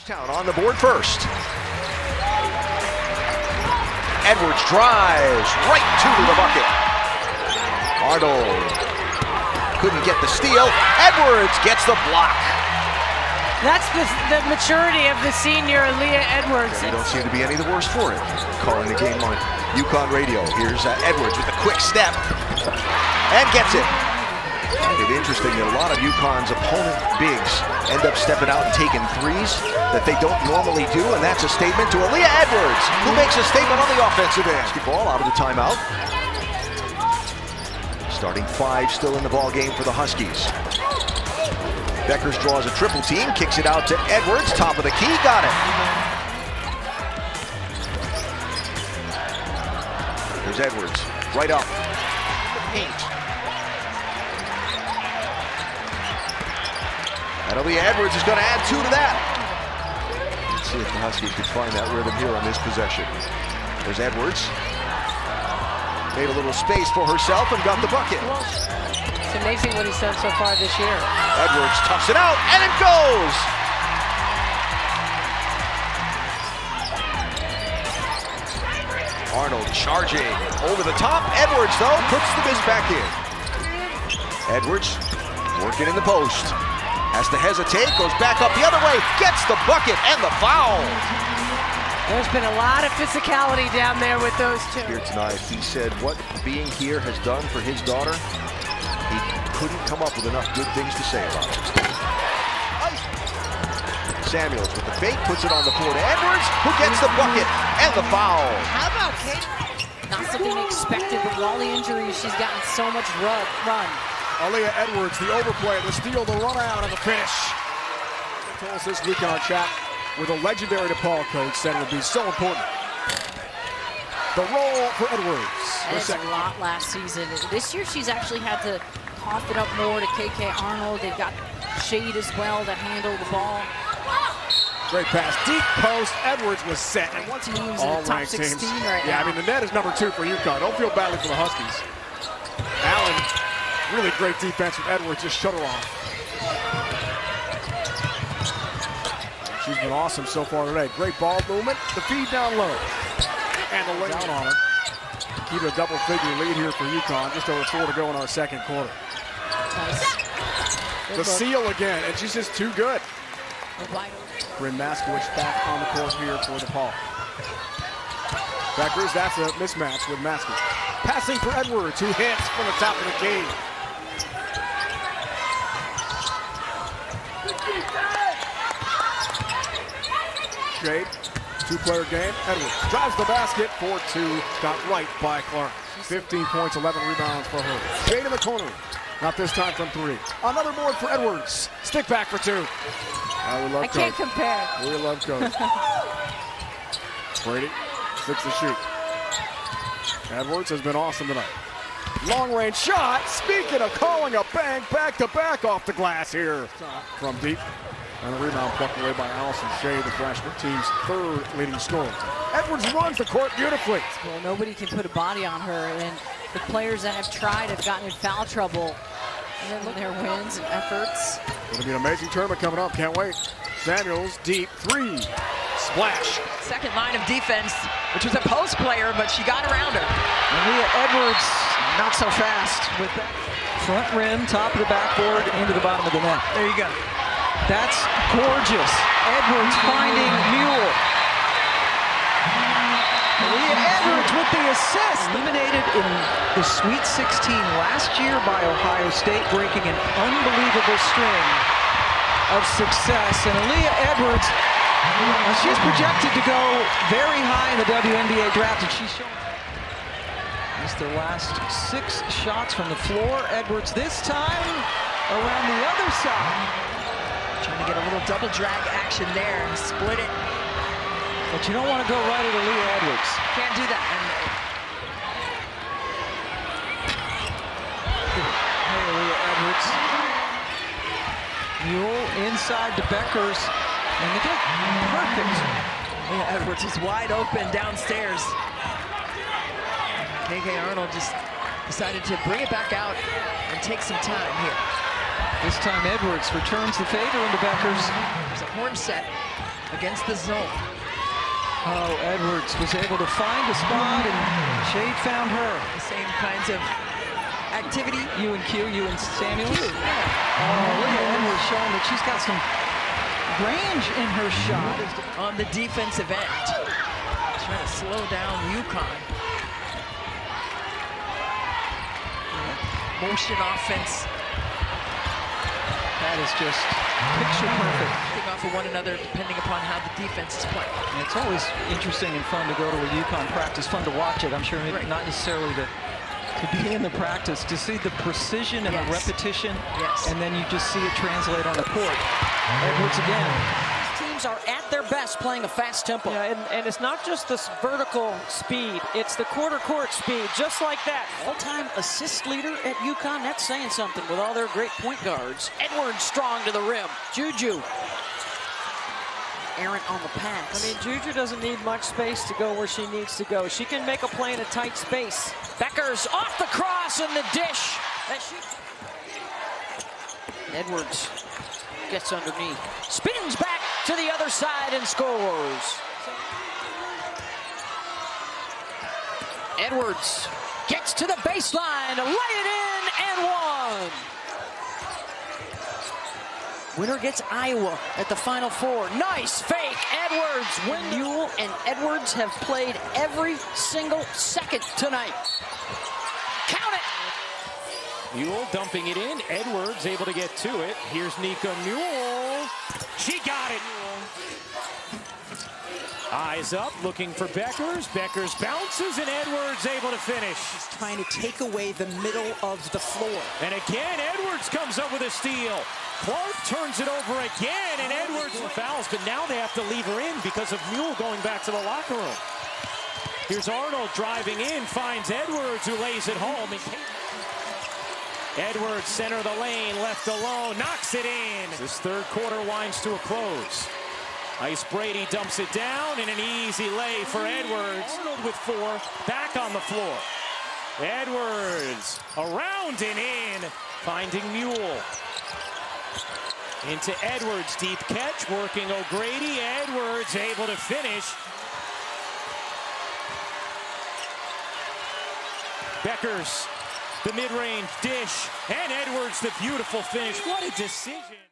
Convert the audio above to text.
Town on the board first. Edwards drives right to the bucket. Arnold couldn't get the steal. Edwards gets the block. That's the maturity of the senior Aaliyah Edwards. They don't seem to be any the worse for it. Calling the game on UConn radio. Here's Edwards with a quick step and gets it. I find it interesting that a lot of UConn's opponent bigs end up stepping out and taking threes that they don't normally do, and that's a statement to Aaliyah Edwards, who makes a statement on the offensive end. Basketball out of the timeout. Starting five still in the ball game for the Huskies. Beckers draws a triple team, kicks it out to Edwards, top of the key, got it. There's Edwards, right up. Paint. And Aaliyah Edwards is going to add two to that. Let's see if the Huskies can find that rhythm here on this possession. There's Edwards. Made a little space for herself and got the bucket. It's amazing what he's done so far this year. Edwards toughs it out, and it goes! Arnold charging over the top. Edwards, though, puts the miss back in. Edwards working in the post. Has to hesitate, goes back up the other way, gets the bucket and the foul. There's been a lot of physicality down there with those two. Here tonight, he said what being here has done for his daughter, he couldn't come up with enough good things to say about it. Samuels with the fake, puts it on the floor to Edwards, who gets the bucket and the foul. How about Kate? Not something expected, but with all the injuries, she's gotten so much run. Aaliyah Edwards, the overplay, the steal, the run out, and the finish. They told us this week on our chat with a legendary DePaul coach said it would be so important. The roll for Edwards. That's a lot last season. This year she's actually had to cough it up more to KK Arnold. They've got Shade as well to handle the ball. Great pass, deep post. Edwards was set. And what teams in the top 16 right now? Yeah, I mean the net is number 2 for UConn. Don't feel badly for the Huskies. Allen, really great defense from Edwards, just shut her off. She's been awesome so far today. Great ball movement. The feed down low. And the lay down on her. Keep a double-figure lead here for UConn. Just over 4 to go in our second quarter. Nice. The seal again, and she's just too good. Bryn Maskowitz back on the court here for DePaul. Beckers, that's a mismatch with Maskowitz. Passing for Edwards, who hits from the top of the key. Shade, two-player game. Edwards drives the basket for 2. Got right by Clark. 15 points, 11 rebounds for her. Shade in the corner. Not this time from 3. Another board for Edwards. Stick back for 2. I can't compare. We love Coach. Brady, 6 to shoot. Edwards has been awesome tonight. Long-range shot. Speaking of calling a bang, back-to-back off the glass here from deep. And a rebound plucked away by Allison Shea, the freshman team's 3rd leading scorer. Edwards runs the court beautifully. Well, nobody can put a body on her, and the players that have tried have gotten in foul trouble. And then look at their wins and efforts. It'll be an amazing tournament coming up. Can't wait. Samuels, deep 3. Splash. Second line of defense, which was a post player, but she got around her. Aaliyah Edwards, not so fast with that front rim, top of the backboard, into the bottom of the net. There you go. That's gorgeous. Edwards finding Mule. Aaliyah Edwards with the assist. Eliminated in the Sweet 16 last year by Ohio State, breaking an unbelievable string of success. And Aaliyah Edwards, she's projected to go very high in the WNBA draft, and she's shown. Missed their last 6 shots from the floor. Edwards this time around the other side. Trying to get a little double drag action there and split it. But you don't want to go right at Aaliyah Edwards. Can't do that. Hey, Aaliyah Edwards. Mule inside to Beckers. And they get perfect. Aaliyah Edwards is wide open downstairs. KK Arnold just decided to bring it back out and take some time here. This time Edwards returns the favor into Beckers. There's a horn set. against the zone. Oh, Edwards was able to find a spot, and Shade found her. The same kinds of activity. You and Samuels. Q, yeah. Oh, look at Edwards showing that she's got some range in her shot. On the defensive end. Trying to slow down UConn. Motion offense. That is just picture perfect. Picking off of one another depending upon how the defense is playing. And it's always interesting and fun to go to a UConn practice, fun to watch it. I'm sure maybe Right. not necessarily to be in the practice, to see the precision and Yes. the repetition, Yes. and then you just see it translate on the court. Edwards again. Teams are at their best playing a fast tempo. Yeah, and it's not just this vertical speed, it's the quarter court speed, just like that. All-time assist leader at UConn, that's saying something with all their great point guards. Edwards strong to the rim. Juju. Errant on the pass. I mean, Juju doesn't need much space to go where she needs to go. She can make a play in a tight space. Beckers off the cross and the dish. Edwards gets underneath. Spins back to the other side and scores. Edwards gets to the baseline, lay it in, and one. Winner gets Iowa at the Final Four. Nice fake, Edwards. Newell and Edwards have played every single second tonight. Count it. Newell dumping it in. Edwards able to get to it. Here's Nika Newell. She got it. Eyes up, looking for Beckers. Beckers bounces, and Edwards able to finish. He's trying to take away the middle of the floor. And again, Edwards comes up with a steal. Clark turns it over again, and Edwards fouls, but now they have to leave her in because of Newell going back to the locker room. Here's Arnold driving in, finds Edwards, who lays it home. Edwards, center of the lane, left alone, knocks it in. This third quarter winds to a close. Ice Brady dumps it down, and an easy lay for Edwards. Arnold with 4, back on the floor. Edwards, around and in, finding Newell. Into Edwards, deep catch, working O'Grady. Edwards able to finish. Beckers, the mid-range dish, and Edwards, the beautiful finish. What a decision.